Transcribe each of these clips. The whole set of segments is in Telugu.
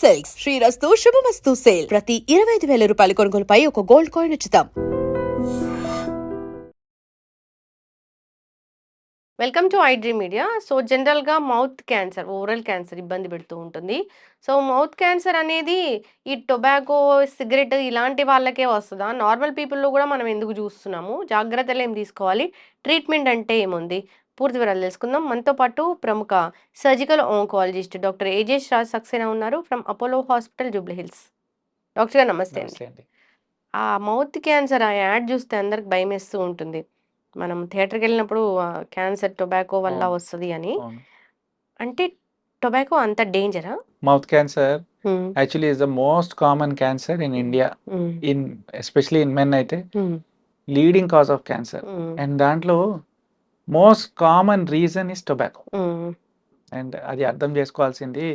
సిల్క్స్ శ్రీరస్తు శుభమస్తు సేల్ ప్రతి 25,000 రూపాయల కొనుగోలుపై ఒక గోల్డ్ కాయిన్ ఉచితం. Welcome to iDream media. So జనరల్గా మౌత్ క్యాన్సర్, ఓరల్ క్యాన్సర్ ఇబ్బంది పెడుతూ ఉంటుంది. సో మౌత్ క్యాన్సర్ అనేది ఈ టొబాకో, సిగరెట్ ఇలాంటి వాళ్ళకే వస్తుందా? నార్మల్ పీపుల్లో కూడా మనం ఎందుకు చూస్తున్నాము? జాగ్రత్తలు ఏం తీసుకోవాలి? ట్రీట్మెంట్ అంటే ఏముంది? పూర్తి వివరాలు తెలుసుకుందాం. మనతో పాటు ప్రముఖ surgical oncologist doctor Ajesh Raj Saxena ఉన్నారు from Apollo hospital, Jubilee Hills. Doctor గారు నమస్తే అండి. నమస్తే అండి. ఆ మౌత్ క్యాన్సర్ ఆ యాడ్ చూస్తే అందరికి భయమేస్తూ ఉంటుంది. మనం థియేటర్‌కి వెళ్ళినప్పుడు క్యాన్సర్ టొబాకో వల్ల అవును. వస్తది అని. అవును. అంటే టొబాకో అంత డేంజరా? Mouth cancer హ్మ్. actually is the most common cancer in India. హ్మ్. Especially in men అయితే హ్మ్. leading cause of cancer. హ్మ్. And దాంట్లో most common reason is tobacco. హ్మ్. And అది అర్థం చేసుకోవాల్సింది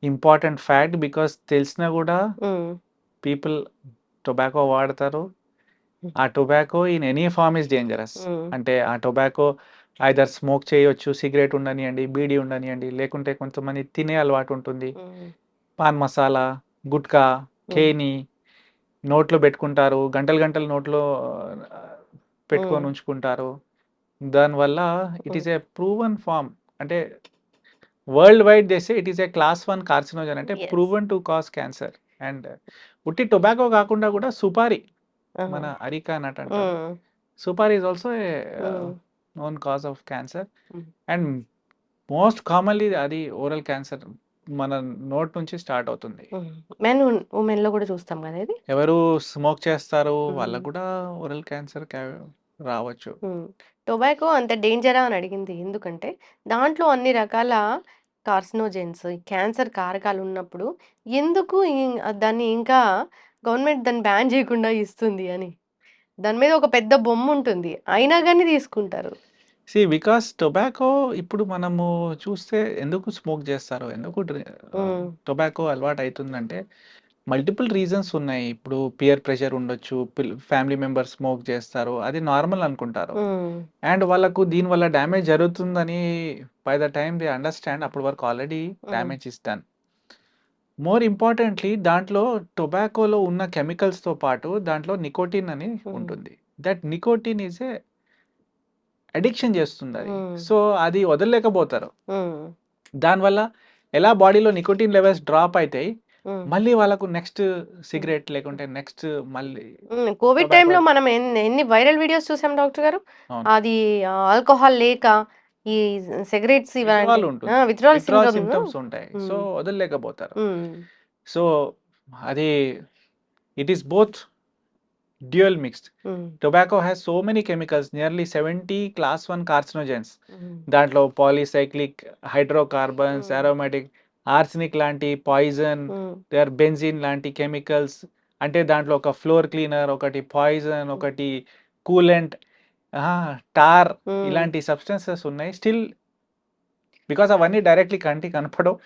ఇంపార్టెంట్ ఫ్యాక్ట్. బికాస్ తెలిసినా కూడా హ్మ్. పీపుల్ టొబాకో వాడతారు. ఆ tobacco in any form is dangerous. Hmm. అంటే ఆ టొబాకో ఐదర్ స్మోక్ చేయొచ్చు, సిగరెట్ ఉండనియండి, బీడీ ఉండనియండి, లేకుంటే కొంతమంది తినే అలవాటు ఉంటుంది. హ్మ్. పాన్ మసాలా, గుట్కా, ఖేని నోట్లో పెట్టుకుంటారు, గంటలు గంటలు నోట్లో పెట్టుకొని ఉంచుకుంటారు. దానివల్ల it is a proven form. అంటే వరల్డ్ వైడ్ చేస్తే it is a class 1 carcinogen, అంటే yes. Proven to cause cancer. And ఉట్టి టొబాకో కాకుండా కూడా సుపారీ, మన అరికా నట్ అంటారు, supari is also a known cause of cancer. And most commonly అది ఓరల్ క్యాన్సర్ మన నోట్ నుంచి స్టార్ట్ అవుతుంది. మెన్, ఉమెన్‌లో కూడా చూస్తాం కదా ఇది. ఎవరు స్మోక్ చేస్తారు వాళ్ళకు కూడా ఓరల్ క్యాన్సర్ రావచ్చు. టొబాకో అంత డేంజరా అని అడిగింది ఎందుకంటే దాంట్లో అన్ని రకాల కార్సినోజెన్స్, క్యాన్సర్ కారకాలు ఉన్నప్పుడు ఎందుకు దాన్ని ఇంకా గవర్నమెంట్ దాన్ని బ్యాన్ చేయకుండా ఇస్తుంది అని. దాని మీద ఒక పెద్ద బొమ్మ ఉంటుంది. అయినా గాని తీసుకుంటారు. బికాస్ టొబాకో ఇప్పుడు మనము చూస్తే ఎందుకు స్మోక్ చేస్తారు, ఎందుకు టొబాకో అలవాటు అవుతుందంటే మల్టిపుల్ రీజన్స్ ఉన్నాయి. ఇప్పుడు పియర్ ప్రెషర్ ఉండొచ్చు, ఫ్యామిలీ మెంబర్స్ స్మోక్ చేస్తారు, అది నార్మల్ అనుకుంటారు. అండ్ వాళ్ళకు దీనివల్ల డ్యామేజ్ జరుగుతుందని by the time they understand, అప్పటి వరకు already damage is done. More importantly దాంట్లో టొబాకోలో ఉన్న కెమికల్స్తో పాటు దాంట్లో నికోటిన్ అని ఉంటుంది. That nicotine is a addiction చేస్తుంది అది. సో అది వదలలేకపోతారు. దానివల్ల ఎలా బాడీలో నికోటిన్ లెవెల్స్ డ్రాప్ అవుతాయి, మళ్ళీ వాళ్ళకు నెక్స్ట్ సిగరెట్ లేకుంటే నెక్స్ట్ మళ్ళీ. కోవిడ్ టైంలో మనం ఎన్ని వైరల్ వీడియోస్ చూసాం డాక్టర్ గారు. అది ఆల్కహాల్ లేక ఈ సిగరెట్స్ విత్డ్రాల్ సింప్టమ్స్ ఉంటాయి. సో వదలలేకపోతారు. సో అది it is both dual mixed. Tobacco has so many chemicals, nearly 70 class 1 carcinogens. దాంట్లో polycyclic hydrocarbons, aromatic, arsenic లాంటి పాయిజన్, దేర్ బెంజిన్ లాంటి కెమికల్స్. అంటే దాంట్లో ఒక ఫ్లోర్ క్లీనర్, ఒకటి పాయిజన్, ఒకటి కూలెంట్, టార్, ఇలాంటి సబ్స్టెన్సెస్ ఉన్నాయి. స్టిల్ బికాస్ అవన్నీ డైరెక్ట్లీ కంటికి కనపడవు.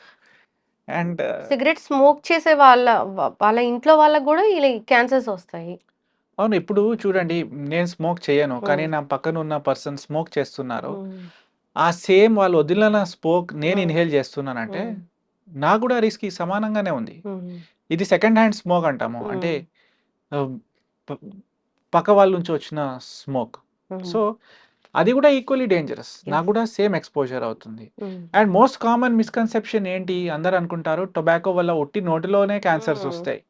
అండ్ సిగరెట్ స్మోక్ చేసే వాళ్ళ ఇంట్లో వాళ్ళకు కూడా ఇలా క్యాన్సర్స్ వస్తాయి. అవును. ఇప్పుడు చూడండి, నేను స్మోక్ చేయను, కానీ నా పక్కన ఉన్న పర్సన్ స్మోక్ చేస్తున్నారు. ఆ సేమ్ వాళ్ళు వదిలిన స్మోక్ నేను ఇన్హేల్ చేస్తున్నానంటే నాకు కూడా రిస్క్ సమానంగానే ఉంది. ఇది సెకండ్ హ్యాండ్ స్మోక్ అంటాము, అంటే పక్క వాళ్ళ నుంచి వచ్చిన స్మోక్. సో అది కూడా ఈక్వల్లీ డేంజరస్, నాకు కూడా సేమ్ ఎక్స్పోజర్ అవుతుంది. అండ్ మోస్ట్ కామన్ మిస్కన్సెప్షన్ ఏంటి, అందరు అనుకుంటారు టొబాకో వల్ల ఒట్టి నోటిలోనే క్యాన్సర్స్ వస్తాయి.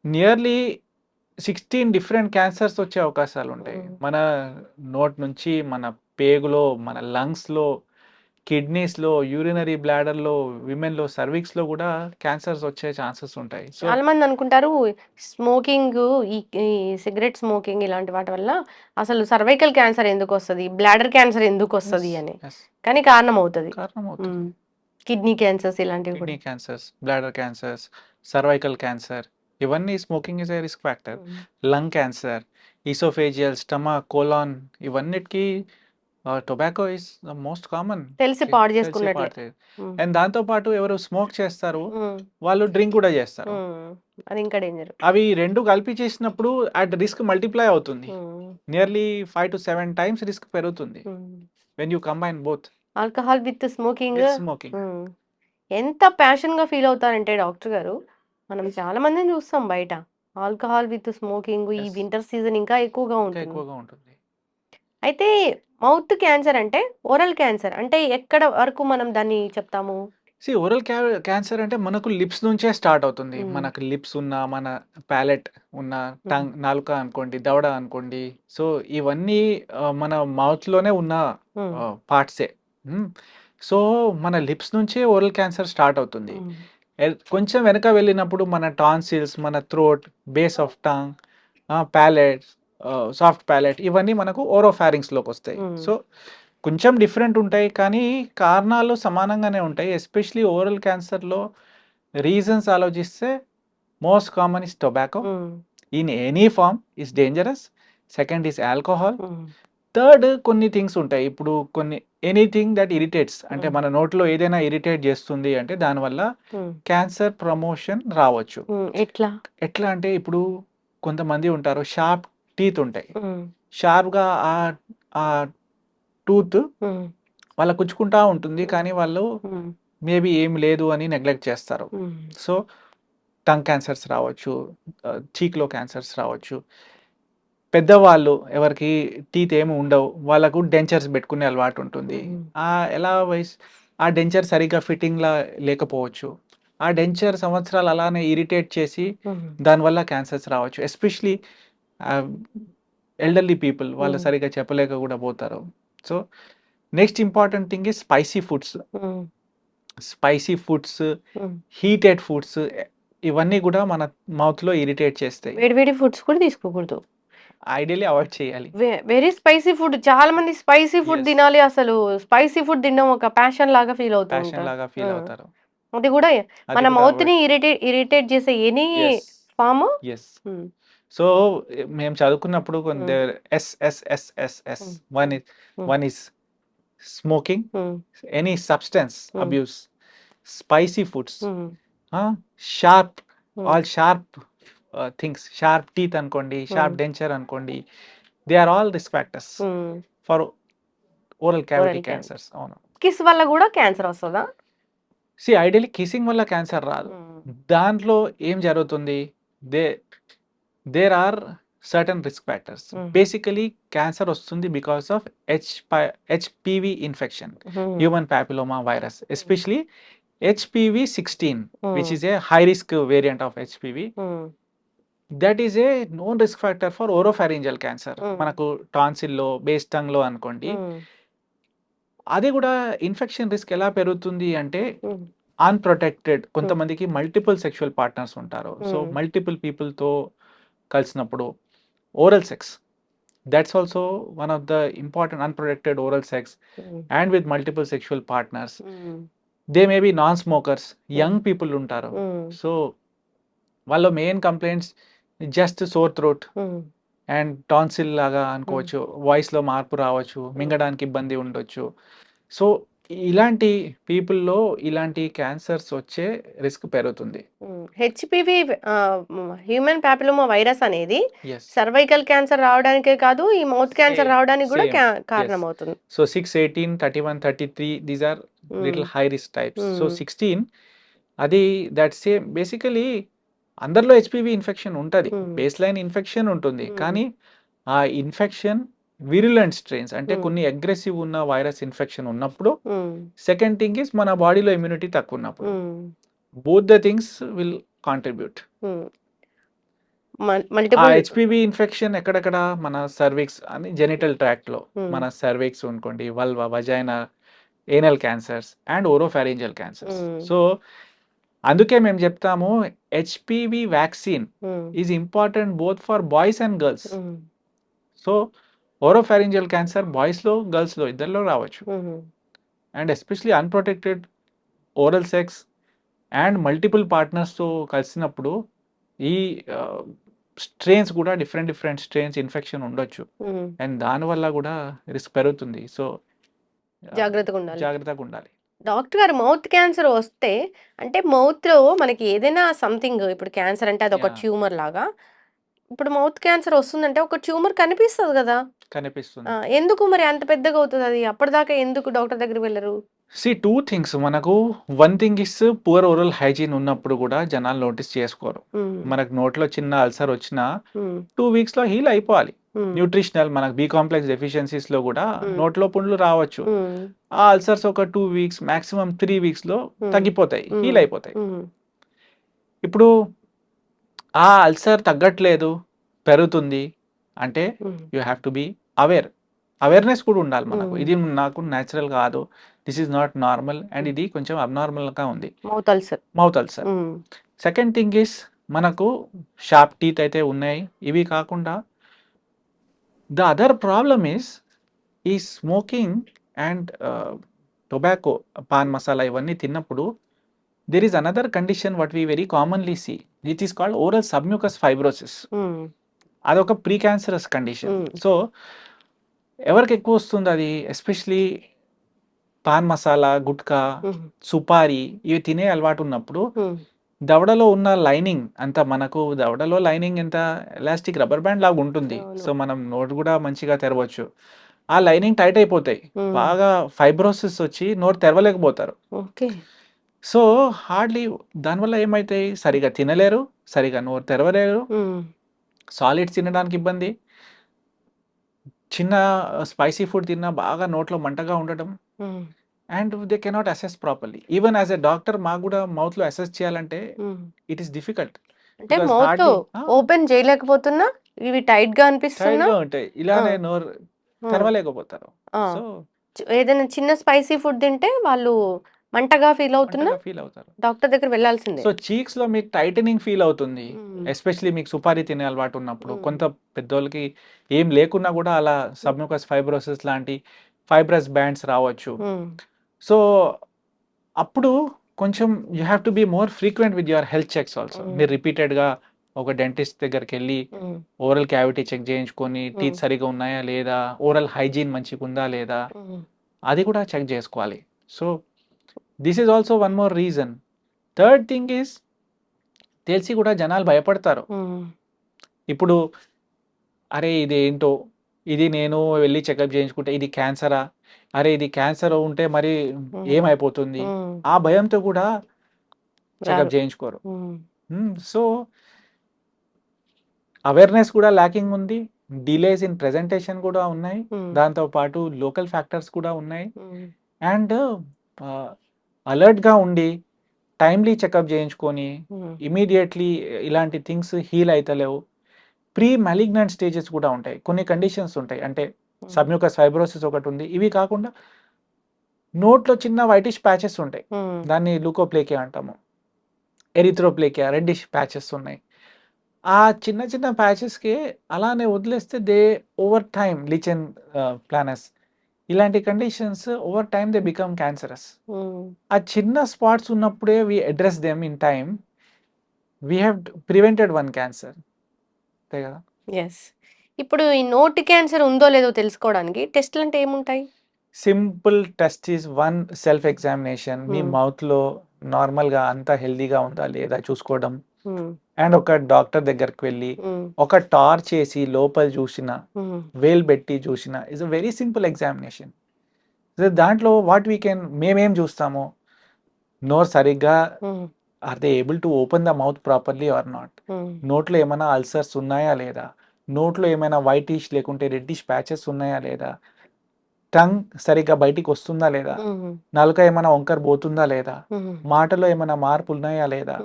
నియర్లీ 16 డిఫరెంట్ క్యాన్సర్స్ వచ్చే అవకాశాలు ఉంటాయి. మన నోట్ నుంచి, మన పేగులో, మన లంగ్స్లో, కిడ్నీస్లో, యూరినరీ బ్లాడర్లో, విమెన్లో సర్విక్స్లో కూడా క్యాన్సర్స్ వచ్చే ఛాన్సెస్ ఉంటాయి. సో చాలా మంది అనుకుంటారు స్మోకింగ్, ఈ సిగరెట్ స్మోకింగ్ ఇలాంటి వాటి వల్ల అసలు సర్వైకల్ క్యాన్సర్ ఎందుకు వస్తుంది, బ్లాడర్ క్యాన్సర్ ఎందుకు వస్తుంది అని. కానీ కారణం అవుతుంది. కిడ్నీ క్యాన్సర్స్ ఇలాంటివి, kidney cancers, bladder cancers, cervical cancer, ఇవన్నీ smoking is a risk factor. Lung cancer, oesophageal, stomach, colon, ఇవన్నిటికీ tobacco is the most common. తెలిసి పాడు చేసుకున్నట్లే. అండ్ దాంతో పాటు ఎవరు స్మోక్ చేస్తారు వాళ్ళు డ్రింక్ కూడా చేస్తారు, అది ఇంకా డేంజర్. అవి రెండు కలిపి చేసినప్పుడు అట్ రిస్క్ మల్టిప్లై అవుతుంది. నియర్లీ 5 to 7 times రిస్క్ పెరుగుతుంది when you combine both alcohol with smoking. ఎంత ప్యాషన్‌గా ఫీల్ అవుతారంటే డాక్టర్ గారు, మనం చాలా మందిని చూస్తాం బయట. ఆల్కహాల్ విత్ స్మోకింగ్ ఈ యెస్. వింటర్ సీజన్ ఇంకా ఎక్కువగా ఇంకా ఉంటుంది. ఎక్కువగా ఉంటుంది. అయితే మౌత్ క్యాన్సర్ అంటే ఓరల్ క్యాన్సర్ అంటే ఎక్కడ వరకు మనం దాన్ని చెప్తాము? ఓరల్ క్యాన్సర్ అంటే మనకు లిప్స్ నుంచే స్టార్ట్ అవుతుంది. హ్మ్. మనకు లిప్స్ ఉన్న, మన ప్యాలెట్ ఉన్న, హ్మ్. నాలుక అనుకోండి, దవడ అనుకోండి. సో, ఇవన్నీ మన మౌత్‌లోనే ఉన్న హ్మ్. పార్ట్సే. హ్మ్. సో, మన లిప్స్ నుంచే ఓరల్ క్యాన్సర్ స్టార్ట్ అవుతుంది. హ్మ్. కొంచెం వెనక వెళ్ళినప్పుడు మన టాన్సిల్స్, మన throat, base of tongue, palate, soft palate ఇవన్నీ మనకు ఓరోఫారింగ్స్‌లోకొస్తాయి. హ్మ్. సో, కొంచెం డిఫరెంట్ ఉంటాయి. కానీ కారణాలు సమానంగానే ఉంటాయి. ఎస్పెషల్లీ ఓరల్ క్యాన్సర్‌లో రీజన్స్ ఆలోచిస్తే most common is tobacco. Hmm. In any form is dangerous. Second is alcohol. Hmm. Third కొన్ని థింగ్స్ ఉంటాయి. ఇప్పుడు కొన్ని ఎనీథింగ్ దట్ ఇరిటేట్స్ అంటే హ్మ్. మన నోట్లో ఏదైనా ఇరిటేట్ చేస్తుంది అంటే దానివల్ల హ్మ్. క్యాన్సర్ ప్రమోషన్ రావచ్చు. ఎట్లా? ఎట్లా అంటే ఇప్పుడు కొంతమంది ఉంటారు షార్ప్ టీత్ ఉంటాయి. హ్మ్. షార్ప్‌గా ఆ టూత్ హ్మ్. వాళ్ళకి గుచ్చుకుంటా ఉంటుంది. హ్మ్. కానీ వాళ్ళు హ్మ్. మేబీ ఏమి లేదు అని నెగ్లెక్ట్ చేస్తారు. హ్మ్. సో, టంగ్ క్యాన్సర్స్ రావచ్చు. చీక్‌లో క్యాన్సర్స్ రావచ్చు. పెద్దవాళ్ళు ఎవరికి టీత్ ఏమి ఉండవు. వాళ్ళకు డెంచర్స్ పెట్టుకునే అలవాటు ఉంటుంది. హ్మ్. ఎలా ఆ డెంచర్ సరిగ్గా ఫిట్టింగ్‌లా లేకపోవచ్చు. ఆ డెంచర్ సంవత్సరాలు అలానే ఇరిటేట్ చేసి హ్మ్. దానివల్ల క్యాన్సర్స్ రావచ్చు. ఎస్పెషల్లీ ఆహ్, ఎల్డర్లీ పీపుల్ వాళ్ళు హ్మ్. సరిగ్గా చెప్పలేక కూడా పోతారు. So, next important thing is spicy foods. హ్మ్. స్పైసీ ఫుడ్స్, హ్మ్. హీటెడ్ ఫుడ్స్ ఇవన్నీ కూడా మన మౌత్‌లో ఇరిటేట్ చేస్తాయి. వేడి వేడి ఫుడ్స్ కూడా తీసుకోకూడదు. ఐడియల్లీ అవాయిడ్ చేయాలి. వెరీ స్పైసీ ఫుడ్ చాలా మంది స్పైసీ ఫుడ్ యెస్. తినాలి అసలు. స్పైసీ ఫుడ్ తినడం ఒక ప్యాషన్ లాగా ఫీల్ అవుతూ ప్యాషన్ ఉంటారు. లాగా ఆ! ఫీల్ అవుతారు. అది కూడా అది మన కూడా మౌత్‌ని అవాయిడ్ ఇరిటేట్ చేసే any yes. Form. Yes. Hmm. So, మేము చదువుకున్నప్పుడు hmm. Yes. Hmm. One hmm. Is hmm. One is smoking, hmm. Any substance hmm. Abuse, spicy foods, hmm. Sharp hmm. All sharp things, sharp teeth అనుకోండి, హ్మ్. షార్ప్ డెంచర్ అనుకోండి. They are all risk factors hmm. For oral cavity oral cancer. Cancers. అవును. కిస్ వల్ల కూడా క్యాన్సర్ వస్తదా? ఐడియల్లీ కిస్సింగ్ వల్ల క్యాన్సర్ రాదు. హ్మ్. దాంట్లో ఏం జరుగుతుంది? They there are certain risk factors. Hmm. Basically cancer వస్తుంది because of HPV infection, hmm. Human papilloma virus. Especially HPV 16 which hmm. Is a high risk variant of HPV. Hmm. That is a known risk factor for oropharyngeal cancer. Hmm. మనకు టాన్సిల్‌లో, బేస్ టంగ్‌లో అనుకోండి. హ్మ్. అది కూడా ఇన్ఫెక్షన్ రిస్క్ ఎలా పెరుగుతుంది అంటే హ్మ్. Unprotected hmm. కొంతమందికి మల్టిపుల్ సెక్షువల్ పార్ట్నర్స్ ఉంటారు. So, hmm. మల్టిపుల్ పీపుల్‌తో కలిసినప్పుడు oral sex that's also one of the important unprotected oral sex hmm. And with multiple sexual partners. Hmm. They may be non smokers, hmm. Young people ఉంటారు. హ్మ్. సో, వాళ్ళ main complaints just sore throat hmm. And tonsil లాగా హ్మ్. అనుకోవచ్చు. వాయిస్‌లో మార్పు రావచ్చు. హ్మ్. మింగడానికి ఇబ్బంది ఉండొచ్చు. సో, ఇలాంటి పీపుల్‌లో ఇలాంటి క్యాన్సర్స్ వచ్చే రిస్క్ పెరుగుతుంది. హ్మ్. హెచ్‌పివి హ్యూమన్ పాపిలోమా వైరస్ అనేది యెస్. సర్వైకల్ క్యాన్సర్ రావడానికే కాదు, ఈ మౌత్ క్యాన్సర్ సేమ్. రావడానికి కూడా సేమ్. యెస్. కారణమవుతుంది. సో, 6, 18, 31, 33 దీస్ ఆర్ హ్మ్. Little high risk types. So, హ్మ్. 16 అది దట్ సేమ్ బేసికలీ అందరిలో హెచ్‌పివి ఇన్ఫెక్షన్ ఉంటది. హ్మ్. బేస్‌లైన్ ఇన్ఫెక్షన్ ఉంటుంది. హ్మ్. కానీ ఆ ఇన్ఫెక్షన్ విరులెంట్ స్ట్రెయిన్స్ అంటే హ్మ్. కొన్ని అగ్రెసివ్ ఉన్న వైరస్ ఇన్ఫెక్షన్ ఉన్నప్పుడు. హ్మ్. సెకండ్ థింగ్ ఈస్ మన బాడీలో ఇమ్యూనిటీ తక్కువున్నప్పుడు. హ్మ్. Both the things will contribute. హ్మ్. ఆ మల్టిపుల్. హెచ్‌పివి ఇన్ఫెక్షన్ ఎక్కడెక్కడ మన సర్విక్స్ అని జెనిటల్ ట్రాక్ట్‌లో హ్మ్. మన సర్విక్స్ అనుకోండి, vulva, vagina, anal cancers and oropharyngeal cancers. Hmm. So, అందుకే మేము చెప్తాము HPV vaccine hmm. Is important both for boys and girls. Hmm. So, oropharyngeal cancer బాయ్స్‌లో, గర్ల్స్‌లో ఇద్దరిలో రావచ్చు. హుహు. And especially unprotected oral sex and multiple పార్ట్నర్స్‌తో కలిసినప్పుడు ఈ ఆహ్, స్ట్రెయిన్స్ కూడా డిఫరెంట్ డిఫరెంట్ స్ట్రెయిన్స్ ఇన్ఫెక్షన్ ఉండొచ్చు. హ్మ్. అండ్ దానివల్ల కూడా రిస్క్ పెరుగుతుంది. సో, జాగ్రత్తగుండాలి. జాగ్రత్తగుండాలి. డాక్టర్ గారు మౌత్ క్యాన్సర్ వస్తే అంటే మౌత్‌లో మనకి ఏదైనా సంథింగ్ ఇప్పుడు క్యాన్సర్ అంటే అదొక యాహ్! ట్యూమర్ లాగా. ఇప్పుడు మౌత్ క్యాన్సర్ వస్తుందంటే ఒక ట్యూమర్ కనిపిస్తది గదా! కనిపిస్తుంది. ఎందుకు మరి అంత పెద్దగా అవుతదది? అప్పటిదాకా ఎందుకు డాక్టర్ దగ్గరికి వెళ్లరు? టూ థింగ్స్ మనకు. One thing is poor oral hygiene ఉన్నప్పుడు కూడా జనాలు నోటీస్ చేసుకోరు. మనకు నోట్లో చిన్న అల్సర్ వచ్చినా 2 వీక్స్‌లో హీల్ అయిపోవాలి. న్యూట్రిషనల్ మనకు బి కాంప్లెక్స్ డెఫిషియన్సీస్‌లో కూడా నోట్లో పుండ్లు రావచ్చు. ఆ అల్సర్స్ ఒక 2 వీక్స్ మాక్సిమం 3 వీక్స్‌లో తగ్గిపోతాయి. హీల్ అయిపోతాయి. ఇప్పుడు ఆ అల్సర్ తగ్గట్లేదు, పెరుగుతుంది అంటే you have to be aware. Awareness కూడా ఉండాలి మనకు. ఇది నాకు నేచురల్ కాదు. This is not normal and ఇది కొంచెం అబ్నార్మల్‌గా ఉంది. Mouth ulcer. Second thing is మనకు షార్ప్ టీత్ అయితే ఉన్నాయి. ఇవి కాకుండా ద అదర్ ప్రాబ్లమ్ ఈస్ ఈ smoking and tobacco, pan masala ఇవన్నీ తిన్నప్పుడు there is another condition what we very commonly see. It is called oral submucous fibrosis. అదొక ప్రీ క్యాన్సరస్ కండిషన్. సో ఎవరికి ఎక్కువ వస్తుంది అది? ఎస్పెషలీ పాన్ మసాలా, గుట్కా, సుపారీ ఇవి తినే అలవాటు ఉన్నప్పుడు దవడలో ఉన్న లైనింగ్ అంతా, మనకు దవడలో లైనింగ్ ఎంత ఎలాస్టిక్ రబ్బర్ బ్యాండ్ లాగా ఉంటుంది. సో మనం నోట్ కూడా మంచిగా తెరవచ్చు. ఆ లైనింగ్ టైట్ అయిపోతాయి, బాగా ఫైబ్రోసిస్ వచ్చి నోరు తెరవలేకపోతారు. సో హార్డ్లీ దానివల్ల ఏమైతాయి, సరిగా తినలేరు, సరిగా నోరు తెరవలేరు, సాలిడ్స్ తినడానికి ఇబ్బంది, చిన్న స్పైసీ ఫుడ్ తిన్నా బాగా నోట్లో మంటగా ఉండటం, and they cannot assess properly. Even as a doctor మాకు కూడా మౌత్లో అసెస్ చేయాలంటే ఇట్ ఈస్ డిఫికల్ట్. అంటే మౌత్ ఓపెన్ చేయలేకపోతున్నా, ఇవి టైట్ గా అనిపిస్తున్నా, టైట్గా ఉంటాయి, ఇలానే నోరు తెరవలేకపోతారు. సో ఏదైనా చిన్న స్పైసీ ఫుడ్ తింటే వాళ్ళు మంటగా ఫీల్ అవుతున్నా ఫీల్ అవుతారు. డాక్టర్ దగ్గర వెళ్ళాల్సిందే. సో చీక్స్ లో మీకు టైటనింగ్ ఫీల్ అవుతుంది, ఎస్పెషలీ మీకు సుపారీ తినే అలవాటు ఉన్నప్పుడు. కొంత పెద్దోళ్ళకి ఏం లేకున్నా కూడా అలా సబ్మ్యూకస్ ఫైబ్రోసిస్ లాంటి ఫైబ్రస్ బ్యాండ్స్ రావచ్చు. సో అప్పుడు కొంచెం you have to be more frequent with your health checks also. మీరు రిపీటెడ్గా ఒక డెంటిస్ట్ దగ్గరికి వెళ్ళి ఓరల్ క్యావిటీ చెక్ చేయించుకొని టీత్ సరిగా ఉన్నాయా లేదా, ఓరల్ హైజీన్ మంచిగా ఉందా లేదా, అది కూడా చెక్ చేసుకోవాలి. So this is also one more reason. Third thing is తెలిసి కూడా జనాలు భయపడతారు. ఇప్పుడు అరే ఇది ఏంటో, ఇది నేను వెళ్ళి చెకప్ చేయించుకుంటే ఇది క్యాన్సరా, అరే ఇది క్యాన్సర్ ఉంటే మరి ఏమైపోతుంది, ఆ భయంతో కూడా చెకప్ చేయించుకోరు. సో అవేర్నెస్ కూడా ల్యాకింగ్ ఉంది, డిలేస్ ఇన్ ప్రెజెంటేషన్ కూడా ఉన్నాయి, దాంతోపాటు లోకల్ ఫ్యాక్టర్స్ కూడా ఉన్నాయి. అండ్ అలర్ట్గా ఉండి టైమ్లీ చెకప్ చేయించుకొని ఇమీడియట్లీ ఇలాంటి థింగ్స్ హీల్ అవుతలేవు. ప్రీ మలిగ్నెంట్ స్టేజెస్ కూడా ఉంటాయి, కొన్ని కండిషన్స్ ఉంటాయి. అంటే సబ్మ్యూకస్ ఫైబ్రోసిస్ ఒకటి ఉంది, ఇవి కాకుండా నోట్లో చిన్న వైటిష్ ప్యాచెస్ ఉంటాయి, దాన్ని లూకోప్లేకియా అంటాము, ఎరిథ్రోప్లేకియా, రెడ్డిష్ ప్యాచెస్ ఉన్నాయి. ఆ చిన్న చిన్న ప్యాచెస్కి అలానే వదిలేస్తే they over time lichen planus ఇలాంటి conditions over time they become cancerous. ఆ చిన్న స్పాట్స్ ఉన్నప్పుడే we address them in time, we have prevented one cancer. అంతే కదా. ఇప్పుడు ఈ నోటి క్యాన్సర్ ఉందో లేదో తెలుసుకోవడానికి టెస్ట్లు అంటే ఏముంటాయి? Simple test is one self examination. మీ మౌత్లో నార్మల్గా అంతా హెల్దీగా ఉందా లేదా చూసుకోవడం, అండ్ ఒక డాక్టర్ దగ్గరికి వెళ్ళి ఒక టార్చ్ చేసి లోపల చూసిన, వేలు పెట్టి చూసిన, is a very simple examination. దాంట్లో వాట్ వీ కెన్, మేమేం చూస్తాము, నోర్ సరిగ్గా are they able to open the mouth properly or not, నోట్లో ఏమైనా అల్సర్స్ ఉన్నాయా లేదా, నోట్లో ఏమైనా వైటిష్ లేకుంటే రెడ్డిష్ ప్యాచెస్ ఉన్నాయా లేదా, టంగ్ సరిగ్గా బయటికి వస్తుందా లేదా, నాలుక ఏమైనా వంకర పోతుందా లేదా, మాటలో ఏమైనా మార్పులు ఉన్నాయా లేదా,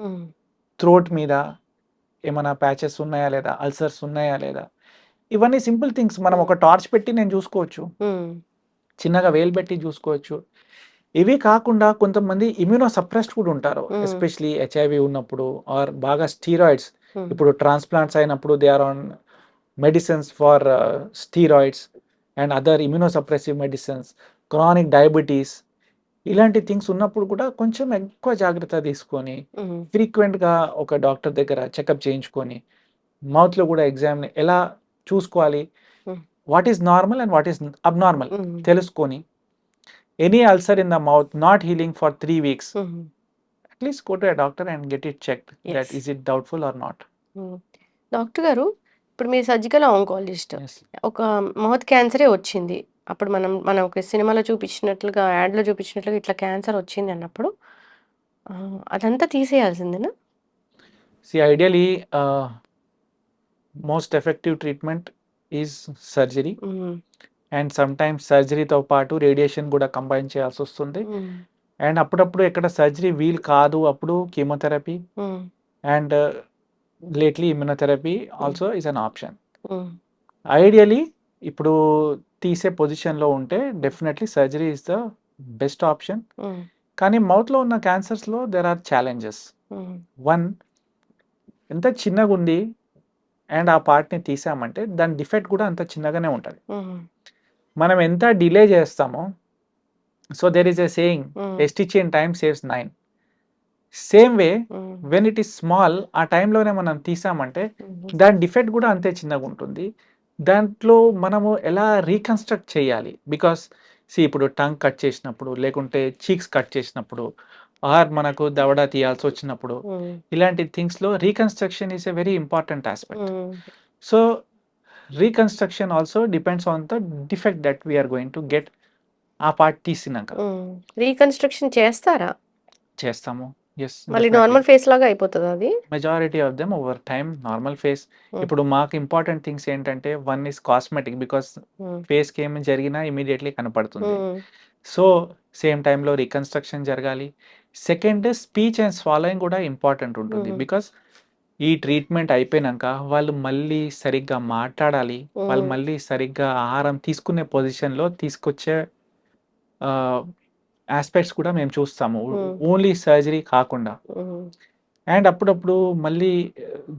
థ్రోట్ మీద ఏమైనా ప్యాచెస్ ఉన్నాయా లేదా, అల్సర్స్ ఉన్నాయా లేదా. ఇవన్నీ సింపుల్ థింగ్స్ మనం ఒక టార్చ్ పెట్టి నేను చూసుకోవచ్చు, చిన్నగా వేలు పెట్టి చూసుకోవచ్చు. ఇవి కాకుండా కొంతమంది ఇమ్యూనో సప్రెస్డ్ కూడా ఉంటారు, ఎస్పెషలీ హెచ్ఐవి ఉన్నప్పుడు ఆర్ బాగా స్టీరాయిడ్స్, ఇప్పుడు ట్రాన్స్ప్లాంట్స్ అయినప్పుడు they are on medicines for steroids and other immunosuppressive medicines, chronic diabetes, ఇలాంటి థింగ్స్ ఉన్నప్పుడు కూడా కొంచెం ఎక్కువ జాగ్రత్త తీసుకొని ఫ్రీక్వెంట్గా ఒక డాక్టర్ దగ్గర చెకప్ చేయించుకొని మౌత్లో కూడా ఎగ్జామ్ ఎలా చూసుకోవాలి, what is normal and what is abnormal తెలుసుకొని, any ulcer in the mouth not healing for 3 weeks, at least go to a doctor and get it checked that is it doubtful or not. Doctor గారు, ఇప్పుడు మీరు సర్జికల్ ఆంకాలజిస్ట్, ఒక మౌత్ క్యాన్సరే వచ్చింది, అప్పుడు మనం ఒక సినిమాలో చూపించినట్లుగా, యాడ్‌లో చూపించినట్లుగా ఇట్లా క్యాన్సర్ వచ్చింది అన్నప్పుడు అదంతా తీసేయాల్సిందేనా? Ideally most effective treatment is surgery. And sometimes సర్జరీతో పాటు రేడియేషన్ కూడా కంబైన్ చేయాల్సొస్తుంది. అండ్ అప్పుడప్పుడు ఎక్కడ సర్జరీ వీలు కాదు, అప్పుడు chemotherapy and lately immunotherapy also is an option. Ideally ఇప్పుడు తీసే పొజిషన్‌లో ఉంటే definitely surgery is the best option. కానీ మౌత్‌లో ఉన్న క్యాన్సర్స్‌లో దేర్ ఆర్ ఛాలెంజెస్. వన్, ఎంత చిన్నగుంది అండ్ ఆ పార్ట్‌ని తీసామంటే దాని డిఫెక్ట్ కూడా అంత చిన్నగానే ఉంటది. మనం ఎంత డిలే చేస్తామో, so there is a saying, a stitch in time saves 9. Same way when it is small, ఆ టైంలోనే మనం తీసామంటే దాని డిఫెక్ట్ కూడా అంతే చిన్నగా ఉంటుంది. దాంట్లో మనము ఎలా రీకన్స్ట్రక్ట్ చేయాలి, బికాస్ ఇప్పుడు టంగ్ కట్ చేసినప్పుడు, లేకుంటే చీక్స్ కట్ చేసినప్పుడు, ఆర్ మనకు దవడ తీయాల్సి వచ్చినప్పుడు, ఇలాంటి థింగ్స్లో reconstruction is a very important aspect. So reconstruction also depends on the defect that we are going to get. ఆ పార్ట్ తీసినాక రీకన్స్ట్రక్షన్ చేస్తారా? చేస్తాము. ఎస్, మళ్ళీ నార్మల్ ఫేస్ లాగా అయిపోతుందా అది? Majority of them over time normal face. ఇప్పుడు మాకు ఇంపార్టెంట్ థింగ్స్ ఏంటంటే, వన్ ఇస్ కాస్మెటిక్, బికాస్ ఫేస్కి ఏమి జరిగినా ఇమీడియట్లీ కనపడుతుంది. సో సేమ్ టైంలో రీకన్స్ట్రక్షన్ జరగాలి. సెకండ్, స్పీచ్ అండ్ స్వాలోయింగ్ కూడా ఇంపార్టెంట్ ఉంటుంది. బికాస్ ఈ ట్రీట్మెంట్ అయిపోయినాక వాళ్ళు మళ్ళీ సరిగ్గా మాట్లాడాలి, వాళ్ళు మళ్ళీ సరిగ్గా ఆహారం తీసుకునే పొజిషన్లో తీసుకొచ్చే ఆస్పెక్ట్స్ కూడా మేము చూస్తాము, ఓన్లీ సర్జరీ కాకుండా. అండ్ అప్పుడప్పుడు మళ్ళీ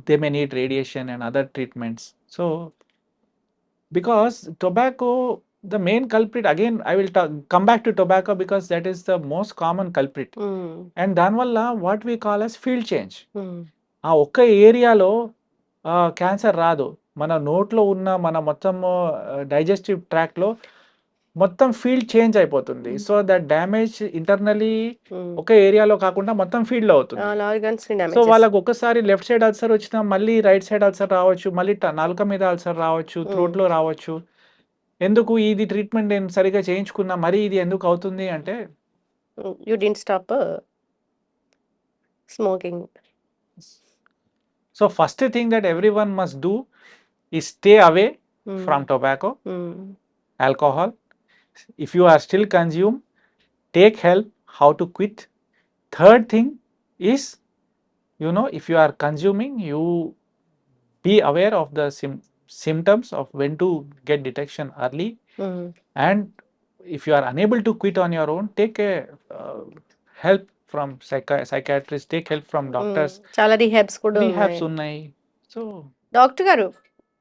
they may need radiation and other treatments. So because tobacco, the main culprit, again I will come back to tobacco because that is the most common culprit. And దానివల్ల what we call as field change. ఆ ఒక్క ఏరియాలో క్యాన్సర్ రాదు, మన నోట్లో ఉన్న మన మొత్తం డైజెస్టివ్ ట్రాక్లో మొత్తం ఫీల్డ్ చేంజ్ అయిపోతుంది. సో దట్ డ్యామేజ్ ఇంటర్నలీ ఒక ఏరియాలో కాకుండా మొత్తం ఫీల్డ్లో అవుతుంది. సో వాళ్ళకు ఒకసారి లెఫ్ట్ సైడ్ అల్సర్ వచ్చినా మళ్ళీ రైట్ సైడ్ అల్సర్ రావచ్చు, మళ్ళీ నాలుక మీద అల్సర్ రావచ్చు, థ్రోట్లో రావచ్చు. ఎందుకు ఇది ట్రీట్మెంట్ నేను సరిగా చేయించుకున్నా, మరి ఇది ఎందుకు అవుతుంది అంటే, you didn't stop smoking. So first thing that everyone must do is stay away from tobacco, alcohol. If you are still consume, take help how to quit. Third thing is, if you are consuming, you be aware of the symptoms of when to get detection early. And if you are unable to quit on your own, take a help from psychiatrists, take help from doctors. చాలా రిహాబ్స్ కూడా ఉన్నాయి. సో డాక్టర్ గారు,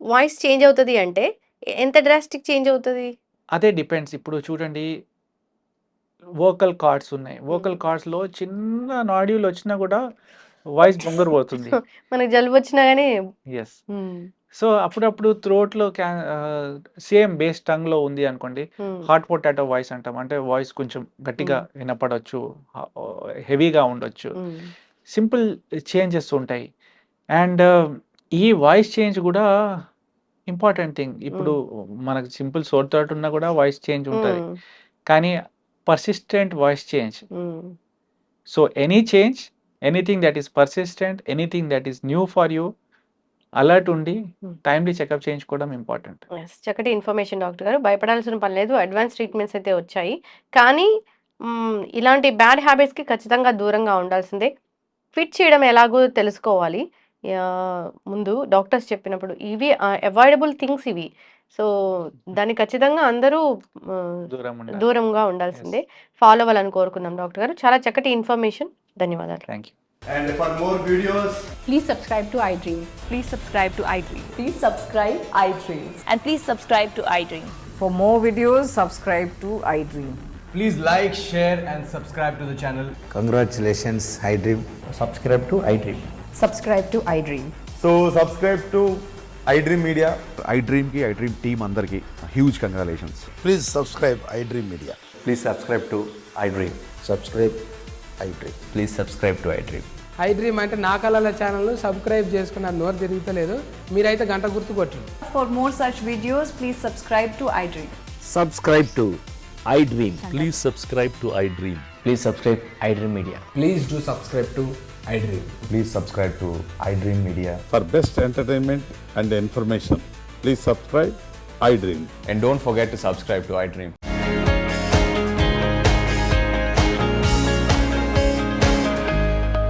వాయిస్ చేంజ్ అవుతుంది అంటే ఎంత డ్రాస్టిక్ చేంజ్ అవుతుంది? అదే డిపెండ్స్. ఇప్పుడు చూడండి, వోకల్ కార్డ్స్ ఉన్నాయి, వోకల్ కార్డ్స్లో చిన్న నాడ్యూల్ వచ్చినా కూడా వాయిస్ బొంగరు పోతుంది. మనకి జలుబు వచ్చినా కానీ. ఎస్. సో అప్పుడప్పుడు థ్రోట్లో సేమ్ బేస్ టంగ్లో ఉంది అనుకోండి, హాట్ పొటాటో వాయిస్ అంటాం, అంటే వాయిస్ కొంచెం గట్టిగా వినపడవచ్చు, హెవీగా ఉండొచ్చు, సింపుల్ చేంజెస్ ఉంటాయి. అండ్ ఈ వాయిస్ చేంజ్ కూడా ఇంపార్టెంట్ థింగ్. ఇప్పుడు మనకు సింపుల్ సోర్ థ్రోట్ ఉన్నా కూడా వాయిస్ చేంజ్ ఉంటుంది, కానీ persistent voice change. So any change, anything that is persistent, anything that is new for you, alert ఉండి టైమ్లీ చెకప్ చేయించుకోవడం ఇంపార్టెంట్. చక్కటి ఇన్ఫర్మేషన్ డాక్టర్ గారు. భయపడాల్సిన పని లేదు, అడ్వాన్స్ ట్రీట్మెంట్స్ అయితే వచ్చాయి. కానీ ఇలాంటి బ్యాడ్ హ్యాబిట్స్కి ఖచ్చితంగా దూరంగా ఉండాల్సిందే. ఫిట్ చేయడం ఎలాగో తెలుసుకోవాలి. ముందు డాక్టర్స్ చెప్పినప్పుడు ఇవి అవాయిడబుల్ థింగ్స్ ఇవి. సో దాన్ని ఖచ్చితంగా అందరూ దూరంగా ఉండాల్సిందే, ఫాలో అవ్వాలని కోరుకుందాం. డాక్టర్ గారు, చాలా చక్కటి ఇన్ఫర్మేషన్, ధన్యవాదాలు. Thank you. And for more videos, please subscribe to iDream. Please subscribe to iDream. Please subscribe iDream. And please subscribe to iDream. For more videos, subscribe to iDream. please like, share and subscribe to the channel. Congratulations, iDream. Subscribe to iDream. Subscribe to iDream. So subscribe to iDream Media. iDream ki iDream team andarki huge congratulations. Please subscribe iDream Media. Please subscribe to iDream. Subscribe iDream. Please subscribe to iDream. iDream అంటే నా కళల ఛానల్ సబ్స్క్రైబ్ చేసుకున్నారు, నోరు తిరుగుతలేదు, మీరైతే గంట గుర్తు కొట్టండి. For more such videos, please subscribe to iDream. Subscribe to iDream. Please subscribe to iDream. Please subscribe iDream Media. Please do subscribe to iDream. Please subscribe to iDream Media. For best entertainment and information, please subscribe iDream. And don't forget to subscribe to iDream.